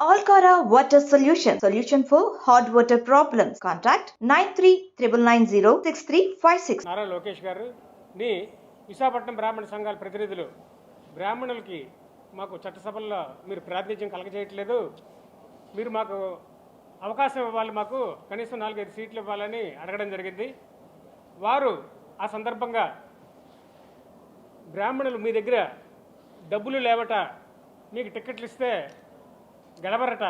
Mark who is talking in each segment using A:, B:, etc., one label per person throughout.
A: Alcara Water Solution for hot water problems. Contact 9399906356.
B: Nara Lokesh గారు ని విశాఖపట్నం బ్రాహ్మణ సంఘాల ప్రతినిధులు బ్రాహ్మణులకి మాకు చట్టసభల్లో మీరు ప్రాతినిధ్యం కలగజేయట్లేదు, మీరు మాకు అవకాశం ఇవ్వాలి, మాకు కనీసం 4-5 సీట్లు ఇవ్వాలని అడగడం జరిగింది. వారు ఆ సందర్భంగా బ్రాహ్మణులు మీ దగ్గర డబ్బులు లేవట, మీకు టిక్కెట్లు ఇస్తే గెలవరట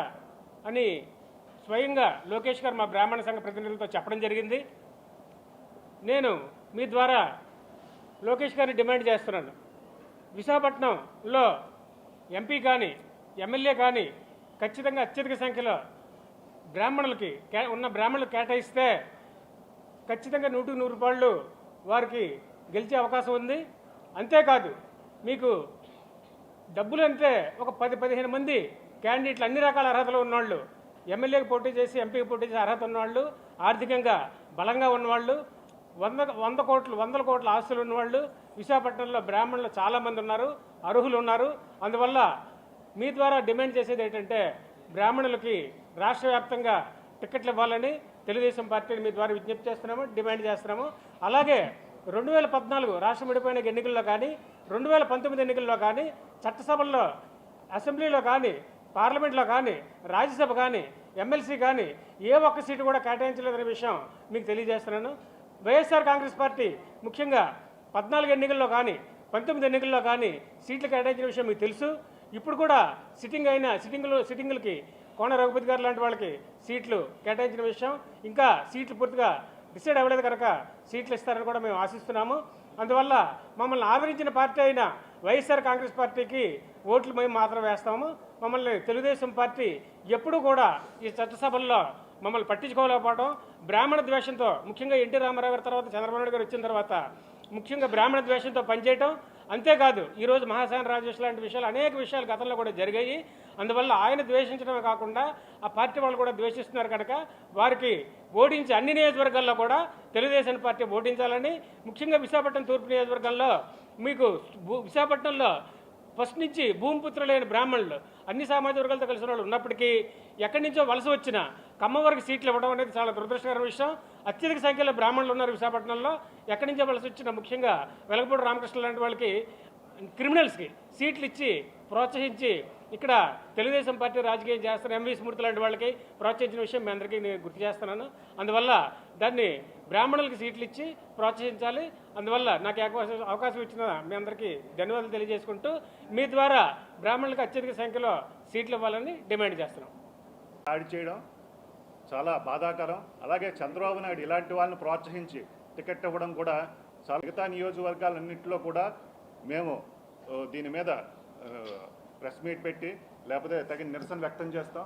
B: అని స్వయంగా లోకేష్ గారు మా బ్రాహ్మణ సంఘ ప్రతినిధులతో చెప్పడం జరిగింది. నేను మీ ద్వారా లోకేష్ గారిని డిమాండ్ చేస్తున్నాను, విశాఖపట్నంలో ఎంపీ కానీ ఎమ్మెల్యే కానీ ఖచ్చితంగా అత్యధిక సంఖ్యలో బ్రాహ్మణులకి బ్రాహ్మణులకు కేటాయిస్తే ఖచ్చితంగా 100 రూపాయలు వారికి గెలిచే అవకాశం ఉంది. అంతేకాదు, మీకు డబ్బులు అంటే ఒక 10-15 మంది క్యాండిడేట్లు, అన్ని రకాల అర్హతలు ఉన్నవాళ్ళు, ఎమ్మెల్యేకి పోటీ చేసి ఎంపీకి పోటీ చేసి అర్హత ఉన్నవాళ్ళు, ఆర్థికంగా బలంగా ఉన్నవాళ్ళు, 100 కోట్ల ఆస్తులు ఉన్నవాళ్ళు విశాఖపట్నంలో బ్రాహ్మణులు చాలామంది ఉన్నారు, అర్హులు ఉన్నారు. అందువల్ల మీ ద్వారా డిమాండ్ చేసేది ఏంటంటే బ్రాహ్మణులకి రాష్ట్ర వ్యాప్తంగా టిక్కెట్లు ఇవ్వాలని తెలుగుదేశం పార్టీని మీ ద్వారా విజ్ఞప్తి చేస్తున్నాము, డిమాండ్ చేస్తున్నాము. అలాగే 2014 రాష్ట్రం విడిపోయిన ఎన్నికల్లో కానీ 2019 ఎన్నికల్లో కానీ చట్టసభల్లో, అసెంబ్లీలో కానీ, పార్లమెంట్లో కానీ, రాజ్యసభ కానీ, ఎమ్మెల్సీ కానీ ఏ ఒక్క సీటు కూడా కేటాయించలేదనే విషయం మీకు తెలియజేస్తున్నాను. వైఎస్ఆర్ కాంగ్రెస్ పార్టీ ముఖ్యంగా 14 ఎన్నికల్లో కానీ 19 ఎన్నికల్లో కానీ సీట్లు కేటాయించిన విషయం మీకు తెలుసు. ఇప్పుడు కూడా సిట్టింగులకి కోన రఘుపతి గారు లాంటి వాళ్ళకి సీట్లు కేటాయించిన విషయం, ఇంకా సీట్లు పూర్తిగా డిసైడ్ అవ్వలేదు కనుక సీట్లు ఇస్తారని కూడా మేము ఆశిస్తున్నాము. అందువల్ల మమ్మల్ని ఆదరించిన పార్టీ అయిన వైఎస్ఆర్ కాంగ్రెస్ పార్టీకి ఓట్లు మేము మాత్రం వేస్తాము. మమ్మల్ని తెలుగుదేశం పార్టీ ఎప్పుడూ కూడా ఈ చట్టసభల్లో మమ్మల్ని పట్టించుకోలేకపోవడం, బ్రాహ్మణ ద్వేషంతో, ముఖ్యంగా ఎన్టీ రామారావు గారి తర్వాత చంద్రబాబు నాయుడు గారు వచ్చిన తర్వాత ముఖ్యంగా బ్రాహ్మణ ద్వేషంతో పనిచేయటం, అంతేకాదు ఈరోజు మహాసేన రాజేష్ లాంటి విషయాలు, అనేక విషయాలు గతంలో కూడా జరిగాయి. అందువల్ల ఆయన ద్వేషించడమే కాకుండా ఆ పార్టీ వాళ్ళు కూడా ద్వేషిస్తున్నారు కనుక వారికి ఓడించి అన్ని నియోజకవర్గాల్లో కూడా తెలుగుదేశం పార్టీ ఓటించాలని, ముఖ్యంగా విశాఖపట్నం తూర్పు నియోజకవర్గంలో మీకు విశాఖపట్నంలో ఫస్ట్ నుంచి భూమిపుత్రులైన బ్రాహ్మణులు అన్ని సామాజిక వర్గాలతో కలిసిన వాళ్ళు ఉన్నప్పటికీ ఎక్కడి నుంచో వలస వచ్చిన కమ్మ వారికి సీట్లు ఇవ్వడం అనేది చాలా దురదృష్టకరమైన విషయం. అత్యధిక సంఖ్యలో బ్రాహ్మణులు ఉన్నారు విశాఖపట్నంలో. ఎక్కడి నుంచో వలస వచ్చిన ముఖ్యంగా వెలగపూడి రామకృష్ణ లాంటి వాళ్ళకి, క్రిమినల్స్కి సీట్లు ఇచ్చి ప్రోత్సహించి ఇక్కడ తెలుగుదేశం పార్టీ రాజకీయం చేస్తున్న ఎంవి స్మృతి లాంటి వాళ్ళకి ప్రోత్సహించిన విషయం మీ అందరికీ నేను గుర్తు చేస్తున్నాను. అందువల్ల దాన్ని బ్రాహ్మణులకి సీట్లు ఇచ్చి ప్రోత్సహించాలి. అందువల్ల నాకు అవకాశం ఇచ్చిన మీ అందరికీ ధన్యవాదాలు తెలియజేసుకుంటూ మీ ద్వారా బ్రాహ్మణులకు అత్యధిక సంఖ్యలో సీట్లు ఇవ్వాలని డిమాండ్ చేస్తున్నాం.
C: దాడి చేయడం చాలా బాధాకరం. అలాగే చంద్రబాబు నాయుడు ఇలాంటి వాళ్ళని ప్రోత్సహించి టికెట్ ఇవ్వడం కూడా చాలా. మిగతా నియోజకవర్గాలన్నింటిలో కూడా మేము దీని మీద ప్రెస్ మీట్ పెట్టి లేకపోతే తగిన నిరసన వ్యక్తం చేస్తాం.